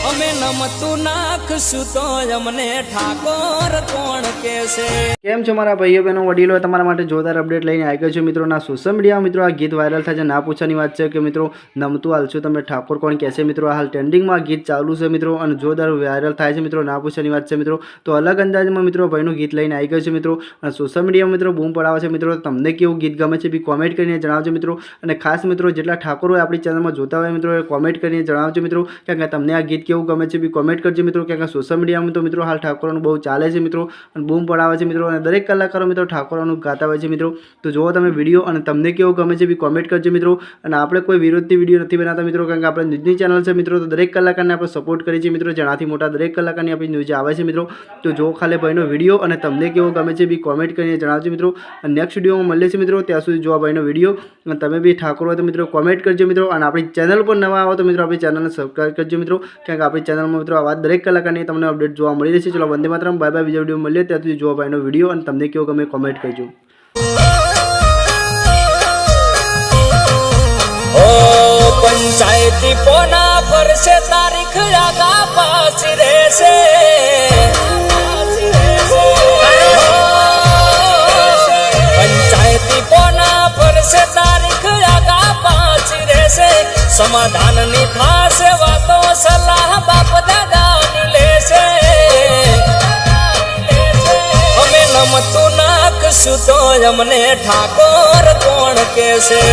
અમે નમતું નાખશું તો અમને ઠાકોર કોણ કહેશે। કેમ છો મારા ભાઈઓ બહેનો વડીલો, તમારા માટે જોરદાર અપડેટ લઈને આવી ગયો છું મિત્રો। ના સોશિયલ મીડિયામાં મિત્રો આ ગીત વાયરલ થાય છે, ના પૂછવાની વાત છે કે મિત્રો નમતું હાલશું તમને ઠાકોર કોણ કહેશે। મિત્રો હાલ ટ્રેન્ડિંગમાં ગીત ચાલુ છે મિત્રો, અને જોરદાર વાયરલ થાય છે મિત્રો, ના પૂછવાની વાત છે મિત્રો। તો અલગ અંદાજમાં મિત્રો ભાઈનું ગીત લઈને આવી ગયું છે મિત્રો, અને સોશિયલ મીડિયામાં મિત્રો બૂમ પડાવે છે મિત્રો। તમને કેવું ગીત ગમે છે બી કોમેન્ટ કરીને જણાવજો મિત્રો, અને ખાસ મિત્રો જેટલા ઠાકોરો આપણી ચેનલમાં જોતા હોય મિત્રો કોમેન્ટ કરીને જણાવજો મિત્રો કે તમને આ ગીત કેવું ગમે છે બી કોમેન્ટ કરજો મિત્રો। કે સોશિયલ મીડિયામાં તો મિત્રો હાલ ઠાકોરોનું બહુ ચાલે છે મિત્રો, અને બૂમ પડાવે છે મિત્રો, અને દરેક કલાકારો મિત્રો ઠાકોરોનું ગાતા હોય છે મિત્રો। તો જુઓ તમે વિડીયો, અને તમને કેવું ગમે છે બી કોમેન્ટ કરજો મિત્રો। અને આપણે કોઈ વિરોધથી વિડીયો નથી બનાવતા મિત્રો, કારણ કે આપણે ન્યૂઝની ચેનલ છે મિત્રો, તો દરેક કલાકારને આપણે સપોર્ટ કરીએ છીએ મિત્રો। જેનાથી મોટા દરેક કલાકારની આપણી ન્યૂઝ આવે છે મિત્રો। તો જો ખાલી ભાઈનો વિડીયો, અને તમને કેવો ગમે છે બી કોમેન્ટ કરીને જણાવજો મિત્રો। અને નેક્સ્ટ વિડીયોમાં મળીએ છીએ મિત્રો, ત્યાં સુધી જો આ ભાઈનો વિડીયો, અને તમે બી ઠાકોર હોય તો મિત્રો કોમેન્ટ કરજો મિત્રો। અને આપણી ચેનલ પર નવા આવો તો મિત્રો આપણી ચેનલને સબસ્ક્રાઈબ કરજો મિત્રો, કારણ કે આપણી ચેનલમાં મિત્રો આવા દરેક કલાકારની તમને અપડેટ જોવા મળી રહેશે। ચલો વંદે માતરમ, બાય બાય, બીજા વિડીયો મળીએ ત્યાં સુધી જો આ ભાઈનો વિડીયો, અને તમને કેવો ગમે કોમેન્ટ કરજો। પંચાયતી પોના પરસે તારીખ આગા પાછી રહેશે। પંચાયતી પોના પરસે તારીખ આગા પાછી રહેશે। સમાધાનની ખાસ વાતો સલાહ બાપ દાદાની લેશે। અમે નમતું નાખશું તો અમને ઠાકોર કોણ કહેશે।